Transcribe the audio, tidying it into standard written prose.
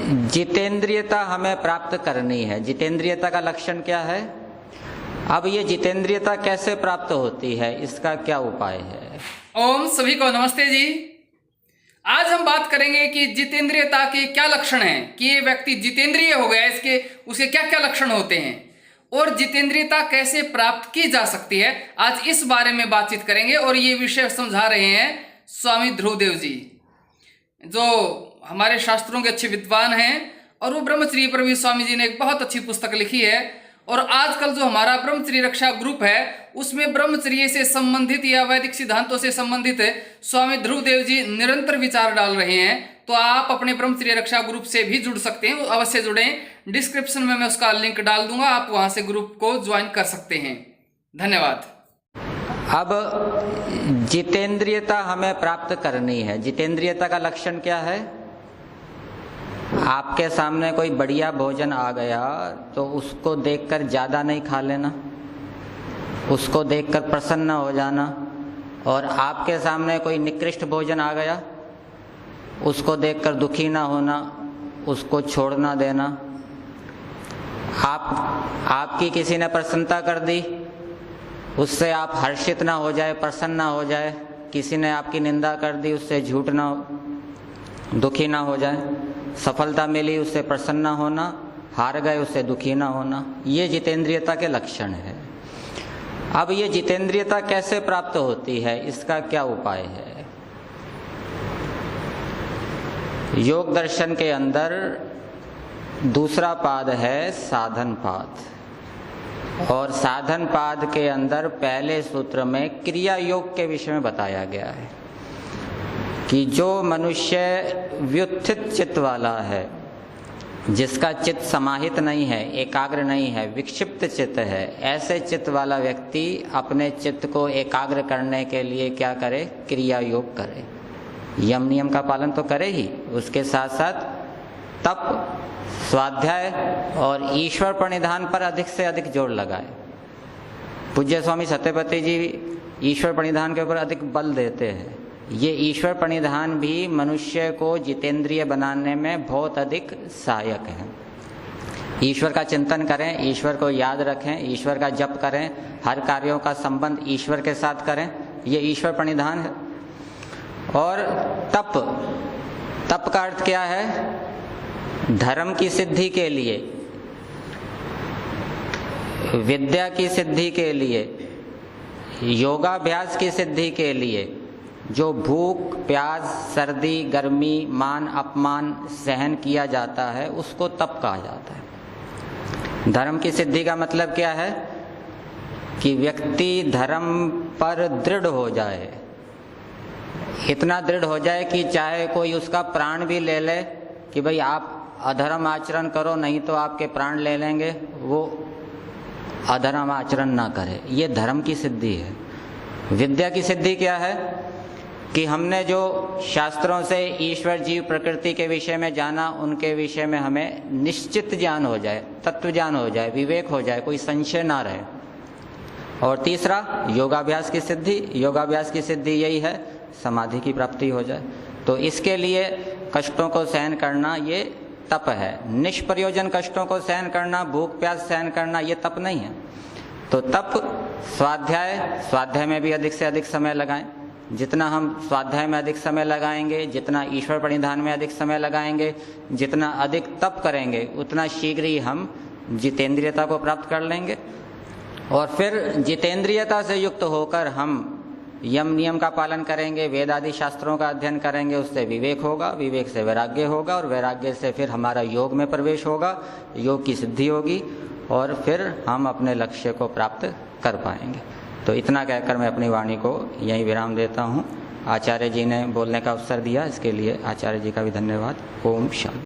जितेंद्रियता हमें प्राप्त करनी है। जितेंद्रियता का लक्षण क्या है? अब ये जितेंद्रियता कैसे प्राप्त होती है, इसका क्या उपाय है? ओम सभी को नमस्ते जी। आज हम बात करेंगे कि जितेंद्रियता के क्या लक्षण हैं, कि ये व्यक्ति जितेंद्रिय हो गया, उसके क्या क्या लक्षण होते हैं और जितेंद्रियता कैसे प्राप्त की जा सकती है। आज इस बारे में बातचीत करेंगे और ये विषय समझा रहे हैं स्वामी ध्रुवदेव जी, जो हमारे शास्त्रों के अच्छे विद्वान हैं। और वो ब्रह्मचर्य पर भी स्वामी जी ने एक बहुत अच्छी पुस्तक लिखी है। और आजकल जो हमारा ब्रह्मचर्य रक्षा ग्रुप है, उसमें ब्रह्मचर्य से संबंधित या वैदिक सिद्धांतों से संबंधित स्वामी ध्रुवदेव जी निरंतर विचार डाल रहे हैं। तो आप अपने ब्रह्मचर्य रक्षा ग्रुप से भी जुड़ सकते हैं, अवश्य जुड़ें। डिस्क्रिप्शन में मैं उसका लिंक डाल दूंगा, आप वहां से ग्रुप को ज्वाइन कर सकते हैं। धन्यवाद। अब जितेंद्रियता हमें प्राप्त करनी है। जितेंद्रियता का लक्षण क्या है? आपके सामने कोई बढ़िया भोजन आ गया तो उसको देखकर ज़्यादा नहीं खा लेना, उसको देखकर प्रसन्न हो जाना। और आपके सामने कोई निकृष्ट भोजन आ गया, उसको देखकर दुखी ना होना, उसको छोड़ना देना। आपकी किसी ने प्रसन्नता कर दी, उससे आप हर्षित ना हो जाए, प्रसन्न ना हो जाए। किसी ने आपकी निंदा कर दी, उससे झूठ ना, दुखी ना हो जाए। सफलता मिली, उससे प्रसन्न होना, हार गए, उससे दुखी ना होना। ये जितेंद्रियता के लक्षण है। अब ये जितेंद्रियता कैसे प्राप्त होती है, इसका क्या उपाय है? योग दर्शन के अंदर दूसरा पाद है साधन पाद, और साधन पाद के अंदर पहले सूत्र में क्रिया योग के विषय में बताया गया है कि जो मनुष्य व्युत्थित चित्त वाला है, जिसका चित्त समाहित नहीं है, एकाग्र नहीं है, विक्षिप्त चित्त है, ऐसे चित्त वाला व्यक्ति अपने चित्त को एकाग्र करने के लिए क्या करे? क्रिया योग करे। यम नियम का पालन तो करे ही, उसके साथ साथ तप, स्वाध्याय और ईश्वर प्रणिधान पर अधिक से अधिक जोर लगाए। पूज्य स्वामी सत्यपति जी ईश्वर प्रणिधान के ऊपर अधिक बल देते हैं। ये ईश्वर प्रणिधान भी मनुष्य को जितेंद्रिय बनाने में बहुत अधिक सहायक है। ईश्वर का चिंतन करें, ईश्वर को याद रखें, ईश्वर का जप करें, हर कार्यों का संबंध ईश्वर के साथ करें, ये ईश्वर प्रणिधान है। और तप का अर्थ क्या है? धर्म की सिद्धि के लिए, विद्या की सिद्धि के लिए, योगाभ्यास की सिद्धि के लिए जो भूख, प्यास, सर्दी, गर्मी, मान अपमान सहन किया जाता है, उसको तप कहा जाता है। धर्म की सिद्धि का मतलब क्या है? कि व्यक्ति धर्म पर दृढ़ हो जाए, इतना दृढ़ हो जाए कि चाहे कोई उसका प्राण भी ले ले कि भाई आप अधर्म आचरण करो, नहीं तो आपके प्राण ले लेंगे, वो अधर्म आचरण ना करे। ये धर्म की सिद्धि है। विद्या की सिद्धि क्या है? कि हमने जो शास्त्रों से ईश्वर, जीव, प्रकृति के विषय में जाना, उनके विषय में हमें निश्चित ज्ञान हो जाए, तत्व ज्ञान हो जाए, विवेक हो जाए, कोई संशय ना रहे। और तीसरा योगाभ्यास की सिद्धि। योगाभ्यास की सिद्धि यही है, समाधि की प्राप्ति हो जाए। तो इसके लिए कष्टों को सहन करना ये तप है। निष्प्रयोजन कष्टों को सहन करना, भूख प्यास सहन करना, ये तप नहीं है। तो तप, स्वाध्याय में भी अधिक से अधिक समय लगाएं। जितना हम स्वाध्याय में अधिक समय लगाएंगे, जितना ईश्वर प्रणिधान में अधिक समय लगाएंगे, जितना अधिक तप करेंगे, उतना शीघ्र ही हम जितेंद्रियता को प्राप्त कर लेंगे। और फिर जितेंद्रियता से युक्त होकर हम यम नियम का पालन करेंगे, वेद आदि शास्त्रों का अध्ययन करेंगे, उससे विवेक होगा, विवेक से वैराग्य होगा, और वैराग्य से फिर हमारा योग में प्रवेश होगा, योग की सिद्धि होगी, और फिर हम अपने लक्ष्य को प्राप्त कर पाएंगे। तो इतना कहकर मैं अपनी वाणी को यहीं विराम देता हूँ। आचार्य जी ने बोलने का अवसर दिया, इसके लिए आचार्य जी का भी धन्यवाद। ओम शांति।